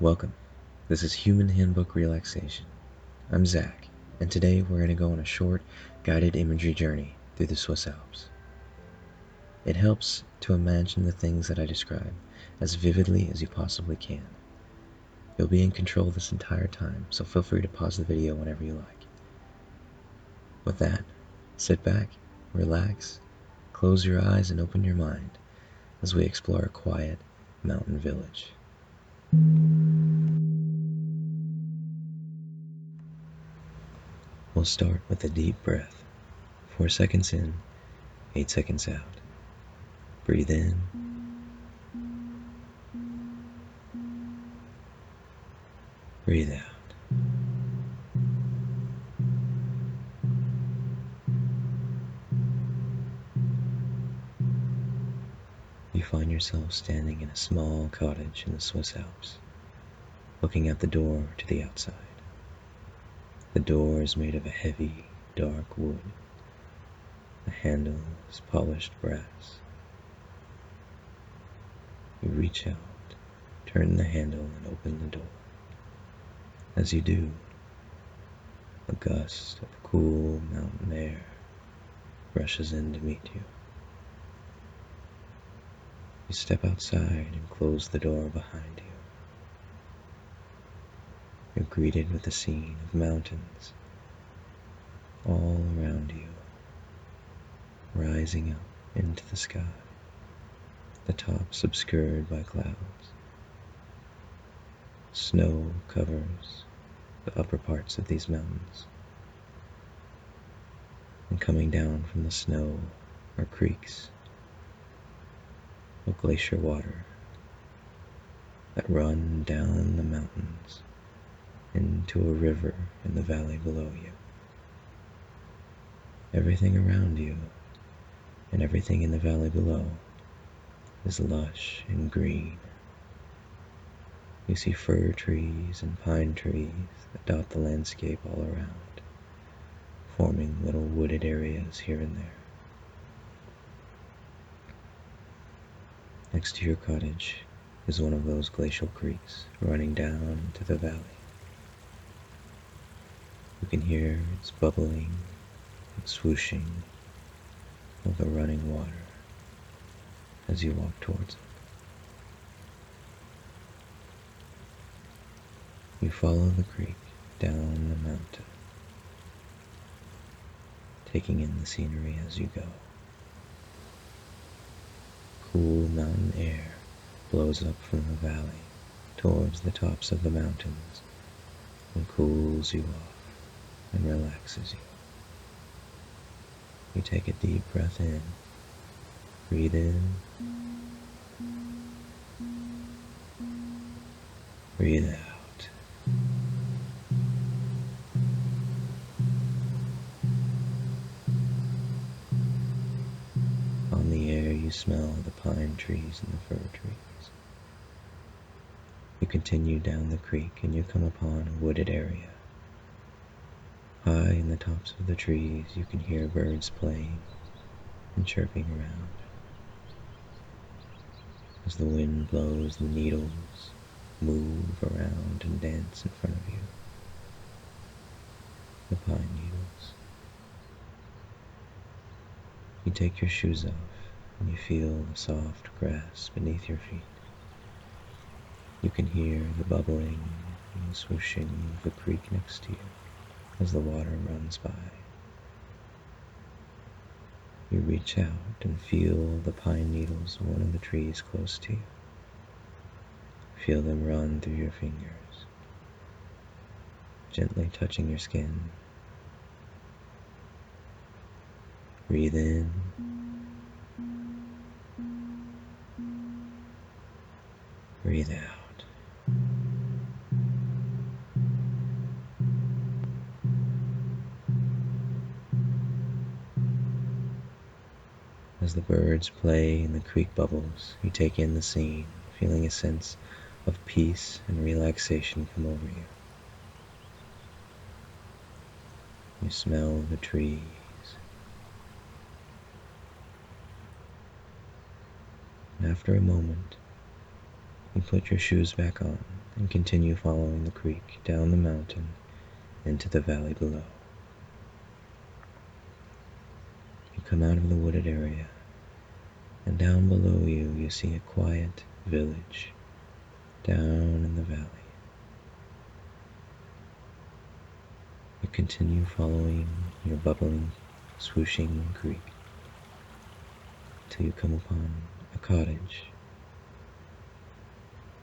Welcome. This is Human Handbook Relaxation. I'm Zach, and today we're going to go on a short, guided imagery journey through the Swiss Alps. It helps to imagine the things that I describe as vividly as you possibly can. You'll be in control this entire time, so feel free to pause the video whenever you like. With that, sit back, relax, close your eyes, and open your mind as we explore a quiet mountain village. We'll start with a deep breath. 4 seconds in, 8 seconds out. Breathe in. Breathe out. You find yourself standing in a small cottage in the Swiss Alps, looking out the door to the outside. The door is made of a heavy, dark wood. The handle is polished brass. You reach out, turn the handle, and open the door. As you do, a gust of cool mountain air rushes in to meet you. You step outside and close the door behind you. You're greeted with a scene of mountains all around you, rising up into the sky, the tops obscured by clouds. Snow covers the upper parts of these mountains, and coming down from the snow are creeks of glacier water that run down the mountains into a river in the valley below you. Everything around you and everything in the valley below is lush and green. You see fir trees and pine trees that dot the landscape all around, forming little wooded areas here and there. Next to your cottage is one of those glacial creeks running down into the valley. You can hear its bubbling and swooshing of the running water as you walk towards it. You follow the creek down the mountain, taking in the scenery as you go. Cool mountain air blows up from the valley towards the tops of the mountains and cools you off and relaxes you. You take a deep breath in, breathe in, breathe out. On the air you smell the pine trees and the fir trees. You continue down the creek and you come upon a wooded area. High in the tops of the trees you can hear birds playing and chirping around. As the wind blows, the needles move around and dance in front of you. The pine needles. You take your shoes off and you feel the soft grass beneath your feet. You can hear the bubbling and swooshing of the creek next to you as the water runs by. You reach out and feel the pine needles of one of the trees close to you. Feel them run through your fingers, gently touching your skin. Breathe in. Breathe out. As the birds play in the creek bubbles, you take in the scene, feeling a sense of peace and relaxation come over you. You smell the trees. And after a moment, you put your shoes back on and continue following the creek down the mountain into the valley below. You come out of the wooded area, and down below you, you see a quiet village down in the valley. You continue following your bubbling, swooshing creek till you come upon a cottage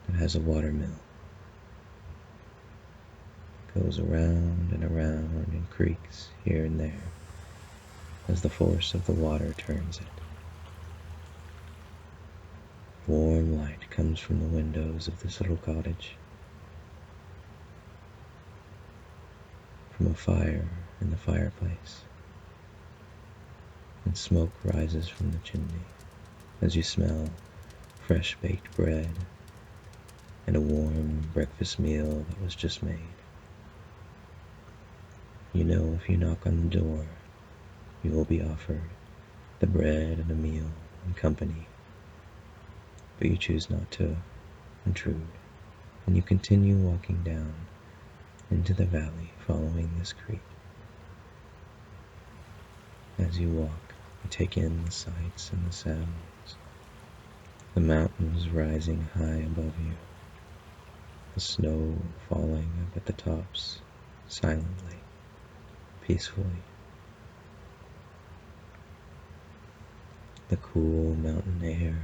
that has a water mill. It goes around and around and creaks here and there as the force of the water turns it. Warm light comes from the windows of this little cottage, from a fire in the fireplace, and smoke rises from the chimney as you smell fresh baked bread and a warm breakfast meal that was just made. You know if you knock on the door, you will be offered the bread and a meal and company, but you choose not to intrude, and you continue walking down into the valley following this creek. As you walk, you take in the sights and the sounds, the mountains rising high above you, the snow falling up at the tops silently, peacefully, the cool mountain air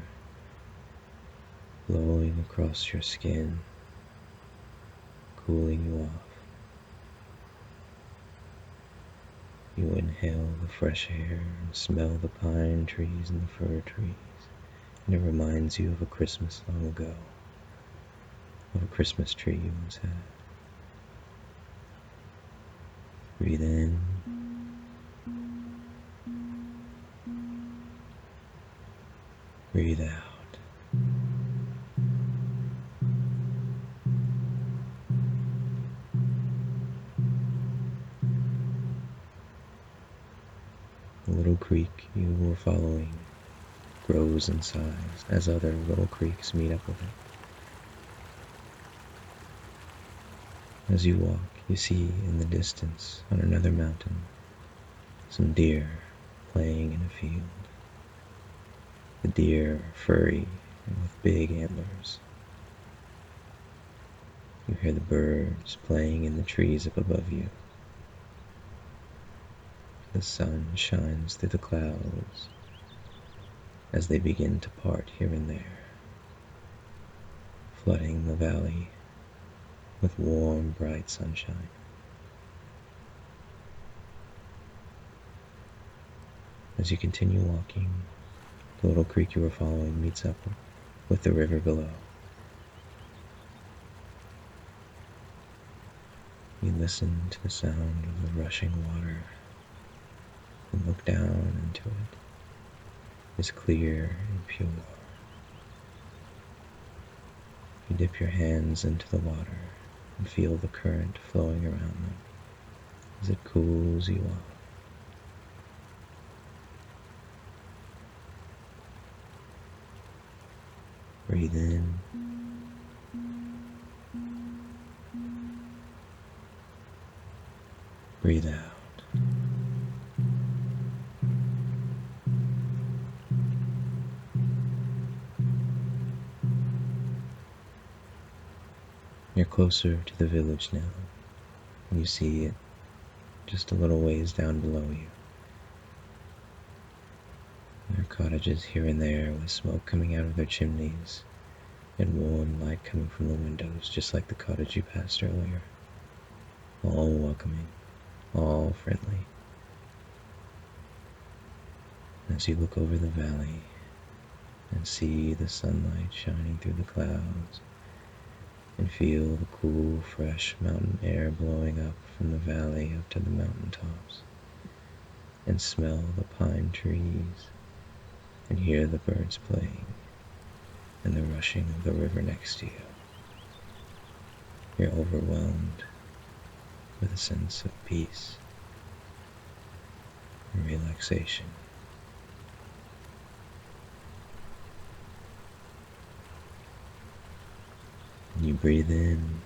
blowing across your skin, cooling you off. You inhale the fresh air and smell the pine trees and the fir trees, and it reminds you of a Christmas long ago, of a Christmas tree you once had. Breathe in. Breathe out. The little creek you were following grows in size as other little creeks meet up with it. As you walk, you see in the distance on another mountain some deer playing in a field. The deer are furry and with big antlers. You hear the birds playing in the trees up above you. The sun shines through the clouds as they begin to part here and there, flooding the valley with warm, bright sunshine. As you continue walking, the little creek you were following meets up with the river below. You listen to the sound of the rushing water and look down into it. It's clear and pure. You dip your hands into the water and feel the current flowing around them as it cools you off. Breathe in. Breathe out. You're closer to the village now, and you see it just a little ways down below you. There are cottages here and there with smoke coming out of their chimneys and warm light coming from the windows, just like the cottage you passed earlier. All welcoming, all friendly. As you look over the valley and see the sunlight shining through the clouds, and feel the cool, fresh mountain air blowing up from the valley up to the mountain tops, and smell the pine trees, and hear the birds playing, and the rushing of the river next to you. You're overwhelmed with a sense of peace and relaxation. You breathe in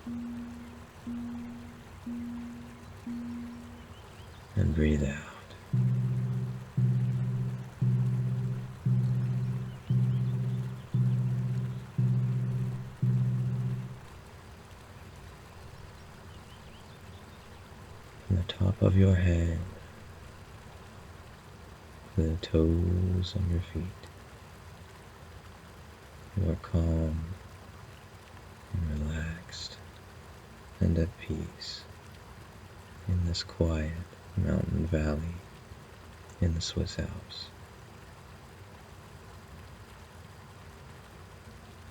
and breathe out. From the top of your head to the toes on your feet, you are calm and relaxed and at peace in this quiet mountain valley in the Swiss Alps.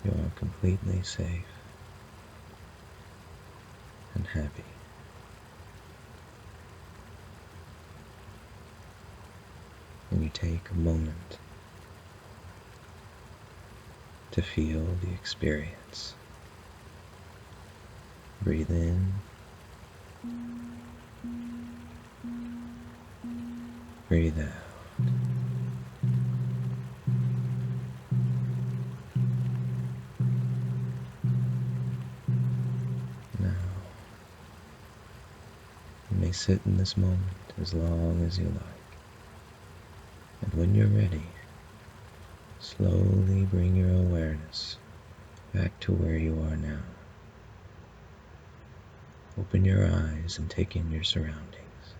You are completely safe and happy. And you take a moment to feel the experience. Breathe in, breathe out. Now, you may sit in this moment as long as you like. And when you're ready, slowly bring your awareness back to where you are now. Open your eyes and take in your surroundings,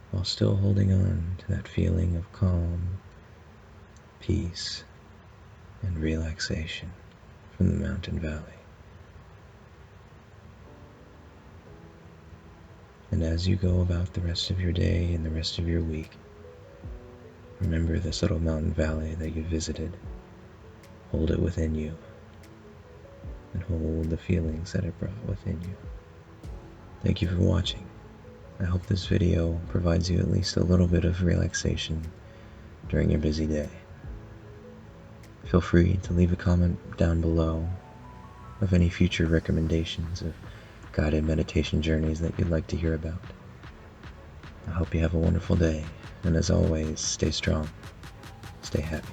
while still holding on to that feeling of calm, peace, and relaxation from the mountain valley. And as you go about the rest of your day and the rest of your week, remember this little mountain valley that you visited. Hold it within you, and hold the feelings that it brought within you. Thank you for watching. I hope this video provides you at least a little bit of relaxation during your busy day. Feel free to leave a comment down below of any future recommendations of guided meditation journeys that you'd like to hear about. I hope you have a wonderful day, and as always, stay strong, stay happy.